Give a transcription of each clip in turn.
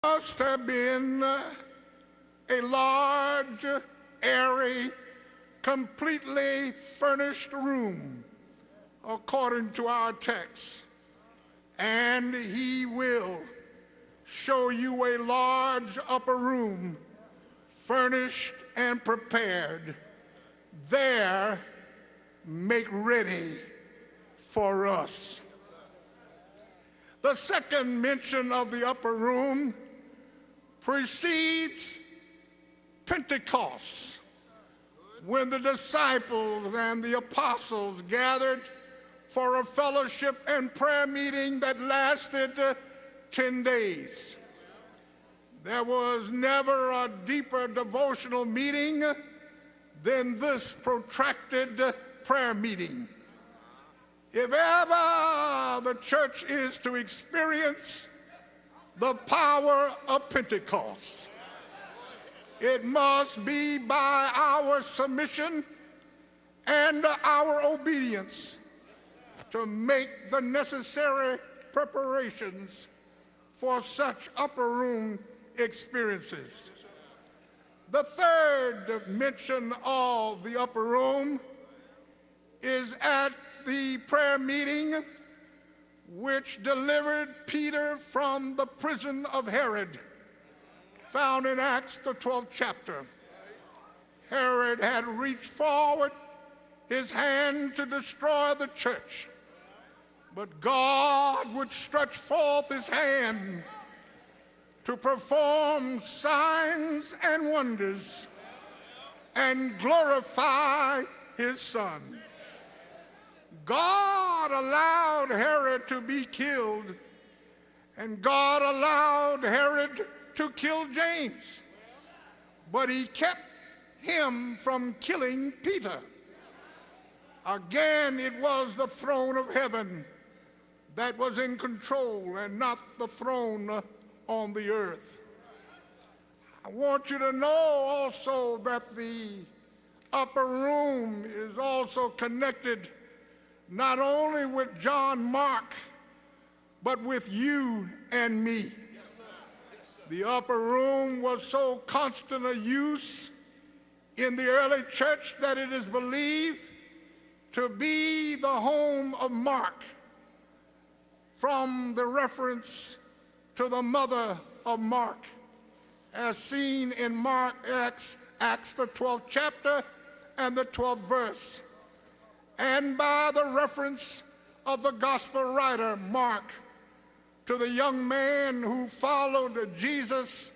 Must have been a large, airy, completely furnished room, according to our text. And he will show you a large upper room, furnished and prepared. There, make ready for us. The second mention of the upper room precedes Pentecost, when the disciples and the apostles gathered for a fellowship and prayer meeting that lasted 10 days. There was never a deeper devotional meeting than this protracted prayer meeting. If ever the church is to experience the power of Pentecost, it must be by our submission and our obedience to make the necessary preparations for such upper room experiences. The third mention of the upper room is at the prayer meeting which delivered Peter from the prison of Herod, found in Acts, the 12th chapter. Herod had reached forward his hand to destroy the church, but God would stretch forth his hand to perform signs and wonders and glorify his Son. God allowed Herod to be killed, and God allowed Herod to kill James, but he kept him from killing Peter. Again, it was the throne of heaven that was in control and not the throne on the earth. I want you to know also that the upper room is also connected not only with John Mark, but with you and me. The upper room was so constant a use in the early church that it is believed to be the home of Mark, from the reference to the mother of Mark, as seen in Acts, the 12th chapter and the 12th verse, and by the reference of the gospel writer Mark to the young man who followed Jesus,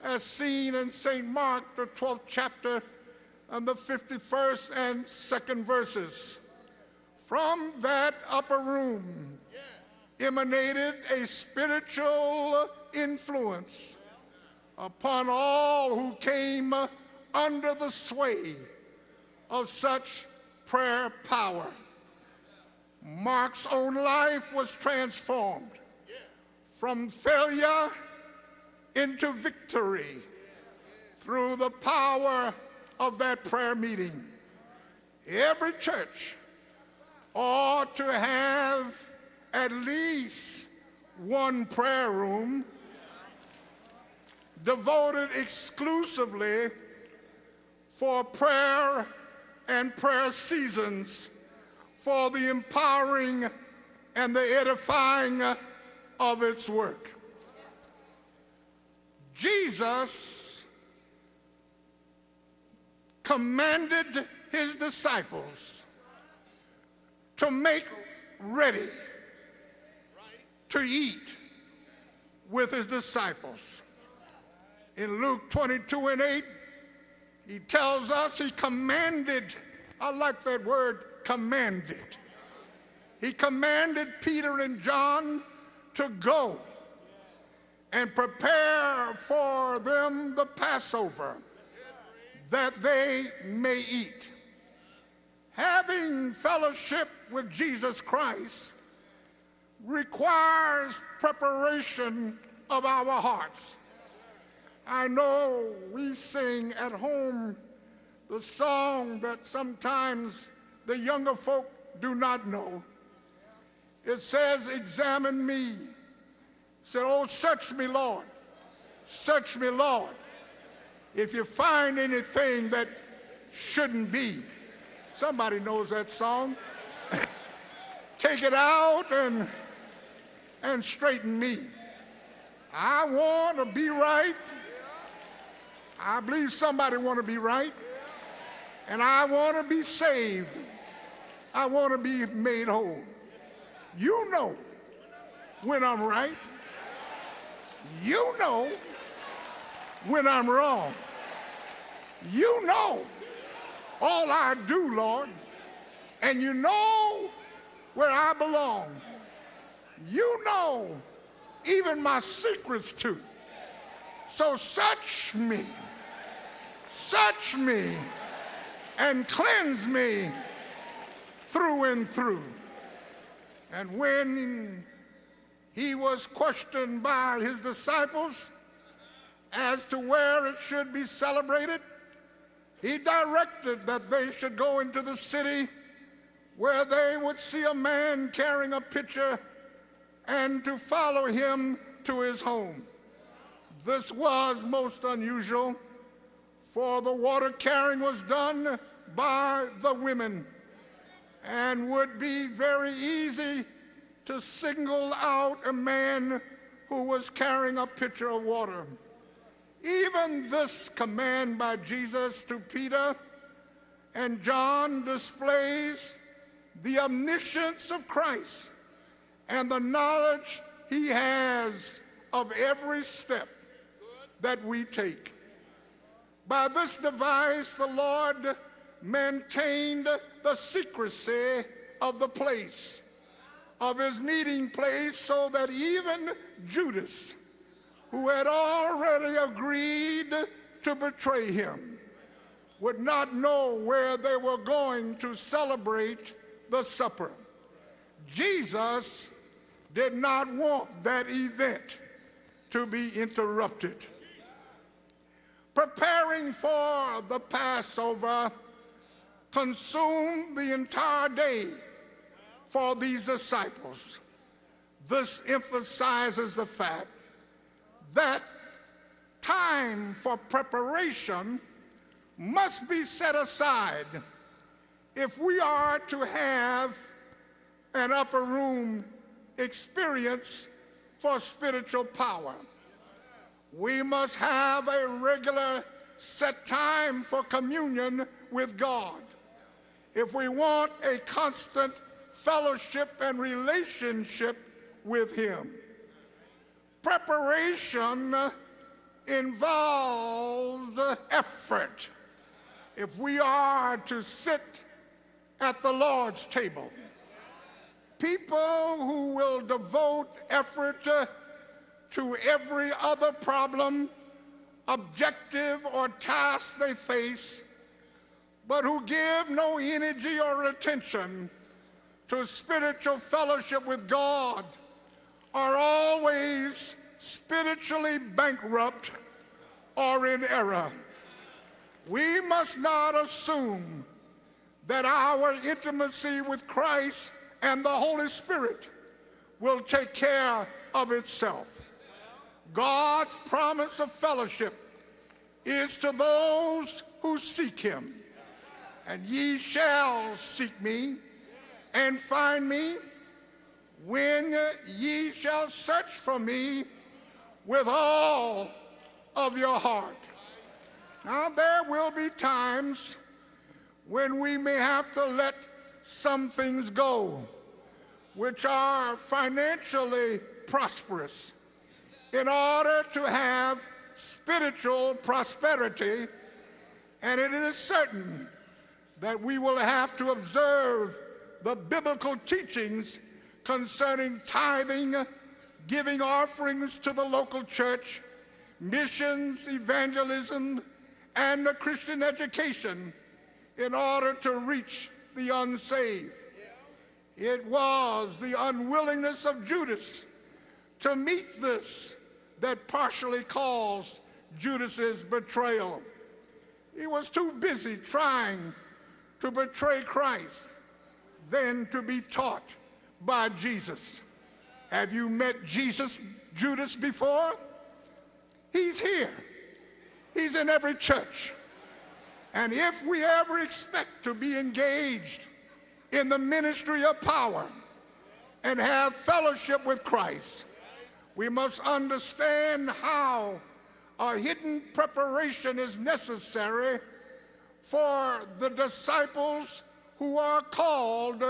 as seen in St. Mark, the 12th chapter and the 51st and 2nd verses. From that upper room emanated a spiritual influence upon all who came under the sway of such prayer power. Mark's own life was transformed from failure into victory through the power of that prayer meeting. Every church ought to have at least one prayer room devoted exclusively for prayer and prayer seasons, for the empowering and the edifying of its work. Jesus commanded his disciples to make ready to eat with his disciples. In Luke 22:8, he tells us he commanded, I like that word, commanded. He commanded Peter and John to go and prepare for them the Passover, that they may eat. Having fellowship with Jesus Christ requires preparation of our hearts. I know we sing at home the song that sometimes the younger folk do not know. It says, examine me. It said, oh, search me, Lord, Search me, Lord, if you find anything that shouldn't be. Somebody knows that song. Take it out and straighten me. I want to be right. I believe somebody want to be right. And I want to be saved. I want to be made whole. You know when I'm right. You know when I'm wrong. You know all I do, Lord. And you know where I belong. You know even my secrets too. So search me, and cleanse me through and through. And when he was questioned by his disciples as to where it should be celebrated, he directed that they should go into the city where they would see a man carrying a pitcher and to follow him to his home. This was most unusual, for the water carrying was done by the women and would be very easy to single out a man who was carrying a pitcher of water. Even this command by Jesus to Peter and John displays the omniscience of Christ and the knowledge he has of every step that we take. By this device, the Lord maintained the secrecy of the place, of his meeting place, so that even Judas, who had already agreed to betray him, would not know where they were going to celebrate the supper. Jesus did not want that event to be interrupted. Preparing for the Passover consumed the entire day for these disciples. This emphasizes the fact that time for preparation must be set aside if we are to have an upper room experience for spiritual power. We must have a regular set time for communion with God if we want a constant fellowship and relationship with him. Preparation involves effort if we are to sit at the Lord's table. People who will devote effort to every other problem, objective, or task they face, but who give no energy or attention to spiritual fellowship with God, are always spiritually bankrupt or in error. We must not assume that our intimacy with Christ and the Holy Spirit will take care of itself. God's promise of fellowship is to those who seek him. And ye shall seek me and find me when ye shall search for me with all of your heart. Now, there will be times when we may have to let some things go which are financially prosperous in order to have spiritual prosperity, and it is certain that we will have to observe the biblical teachings concerning tithing, giving offerings to the local church, missions, evangelism, and Christian education in order to reach the unsaved. It was the unwillingness of Judas to meet this that partially caused Judas's betrayal. He was too busy trying to betray Christ than to be taught by Jesus. Have you met Judas before? He's here. He's in every church. And if we ever expect to be engaged in the ministry of power and have fellowship with Christ, we must understand how a hidden preparation is necessary for the disciples who are called